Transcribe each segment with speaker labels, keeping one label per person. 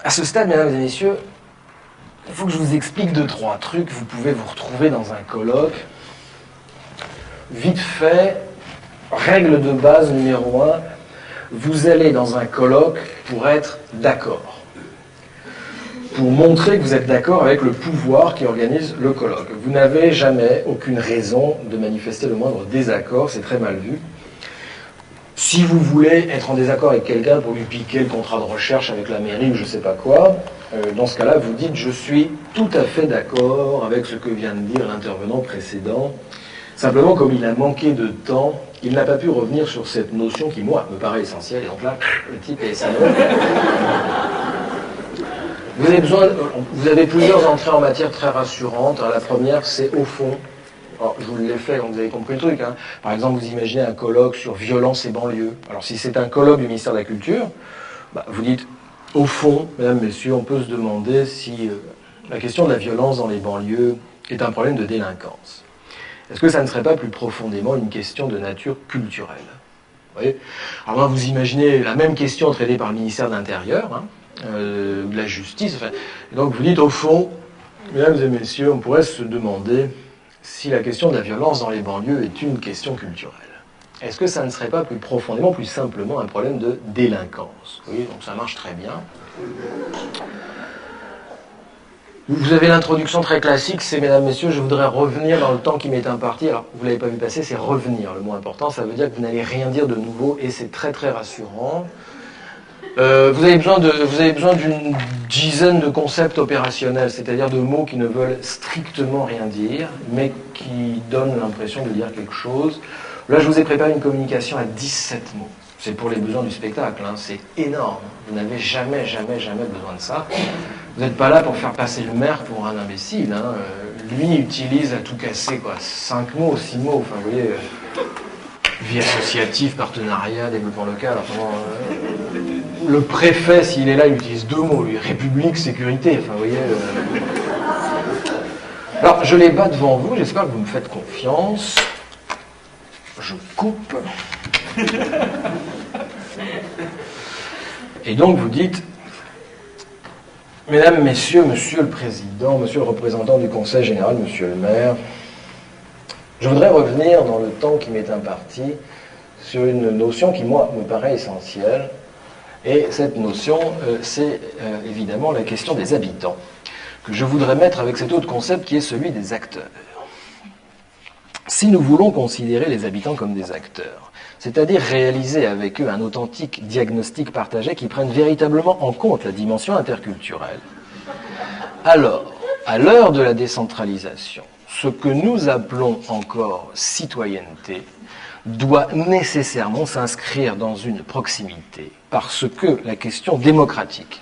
Speaker 1: À ce stade, mesdames et messieurs, il faut que je vous explique 2-3 trucs. Vous pouvez vous retrouver dans un colloque. Vite fait, règle de base numéro 1, vous allez dans un colloque pour être d'accord. Pour montrer que vous êtes d'accord avec le pouvoir qui organise le colloque. Vous n'avez jamais aucune raison de manifester le moindre désaccord, c'est très mal vu. Si vous voulez être en désaccord avec quelqu'un pour lui piquer le contrat de recherche avec la mairie ou je ne sais pas quoi, dans ce cas-là, vous dites « je suis tout à fait d'accord avec ce que vient de dire l'intervenant précédent ». Simplement, comme il a manqué de temps, il n'a pas pu revenir sur cette notion qui, moi, me paraît essentielle. Et donc là, le type est salaud. Vous avez plusieurs entrées en matière très rassurantes. La première, c'est au fond. Alors, je vous l'ai fait, donc vous avez compris le truc. Hein. Par exemple, vous imaginez un colloque sur violence et banlieue. Alors, si c'est un colloque du ministère de la Culture, vous dites, au fond, mesdames, messieurs, on peut se demander si la question de la violence dans les banlieues est un problème de délinquance. Est-ce que ça ne serait pas plus profondément une question de nature culturelle? Vous voyez? Alors là, vous imaginez la même question traitée par le ministère de l'Intérieur, de la Justice. Enfin, et donc vous dites, au fond, mesdames et messieurs, on pourrait se demander si la question de la violence dans les banlieues est une question culturelle. Est-ce que ça ne serait pas plus profondément, plus simplement un problème de délinquance? Vous voyez, donc ça marche très bien. Vous avez l'introduction très classique, c'est « Mesdames, Messieurs, je voudrais revenir dans le temps qui m'est imparti ». Alors, vous ne l'avez pas vu passer, c'est « revenir ». Le mot important, ça veut dire que vous n'allez rien dire de nouveau et c'est très très rassurant. Vous avez besoin d'une dizaine de concepts opérationnels, c'est-à-dire de mots qui ne veulent strictement rien dire, mais qui donnent l'impression de dire quelque chose. Là, je vous ai préparé une communication à 17 mots. C'est pour les besoins du spectacle, hein. C'est énorme. Vous n'avez jamais besoin de ça. Vous n'êtes pas là pour faire passer le maire pour un imbécile. Hein. Lui utilise à tout casser, quoi. 5 mots, 6 mots. Enfin, vous voyez, vie associative, partenariat, développement local. Enfin, le préfet, s'il est là, il utilise 2 mots. Lui, République, sécurité. Enfin, vous voyez. Alors, je les bats devant vous. J'espère que vous me faites confiance. Je coupe. Et donc, vous dites... Mesdames, Messieurs, Monsieur le Président, Monsieur le représentant du Conseil général, Monsieur le maire, je voudrais revenir dans le temps qui m'est imparti sur une notion qui, moi, me paraît essentielle. Et cette notion, c'est évidemment la question des habitants, que je voudrais mettre avec cet autre concept qui est celui des acteurs. Si nous voulons considérer les habitants comme des acteurs, c'est-à-dire réaliser avec eux un authentique diagnostic partagé qui prenne véritablement en compte la dimension interculturelle. Alors, à l'heure de la décentralisation, ce que nous appelons encore citoyenneté doit nécessairement s'inscrire dans une proximité, parce que la question démocratique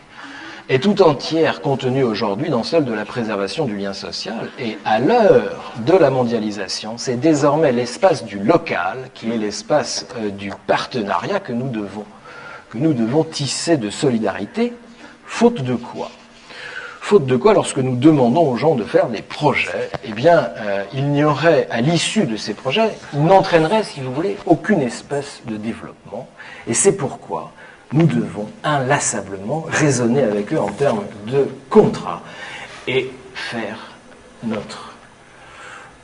Speaker 1: est tout entière contenue aujourd'hui dans celle de la préservation du lien social. Et à l'heure de la mondialisation, c'est désormais l'espace du local qui est l'espace du partenariat que nous devons tisser de solidarité, faute de quoi? Faute de quoi, lorsque nous demandons aux gens de faire des projets, eh bien, il n'y aurait, à l'issue de ces projets, ils n'entraîneraient, si vous voulez, aucune espèce de développement. Et c'est pourquoi nous devons inlassablement raisonner avec eux en termes de contrat et faire notre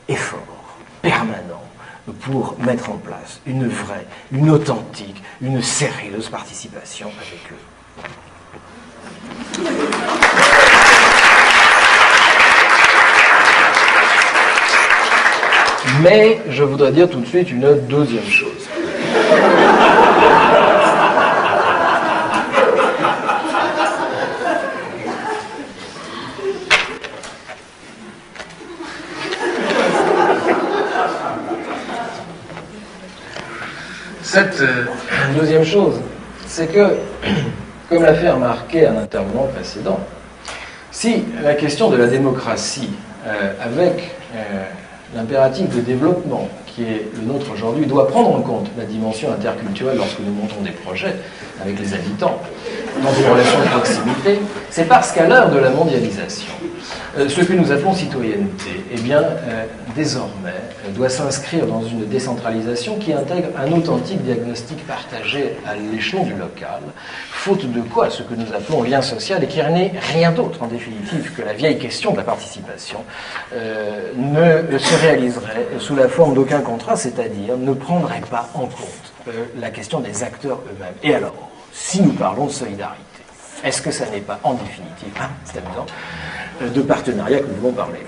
Speaker 1: effort permanent pour mettre en place une vraie, une authentique, une sérieuse participation avec eux. Mais je voudrais dire tout de suite une deuxième chose. Cette deuxième chose, c'est que, comme l'a fait remarquer un intervenant précédent, si la question de la démocratie, avec l'impératif de développement qui est le nôtre aujourd'hui, doit prendre en compte la dimension interculturelle lorsque nous montons des projets avec les habitants, dans des relations de proximité, c'est parce qu'à l'heure de la mondialisation, ce que nous appelons citoyenneté, eh bien, désormais, doit s'inscrire dans une décentralisation qui intègre un authentique diagnostic partagé à l'échelon du local, faute de quoi ce que nous appelons lien social, et qui n'est rien d'autre, en définitive, que la vieille question de la participation, ne se réaliserait sous la forme d'aucun contrat, c'est-à-dire ne prendrait pas en compte la question des acteurs eux-mêmes. Et alors, si nous parlons de solidarité, est-ce que ça n'est pas, en définitive, c'est amusant, de partenariat que nous voulons parler?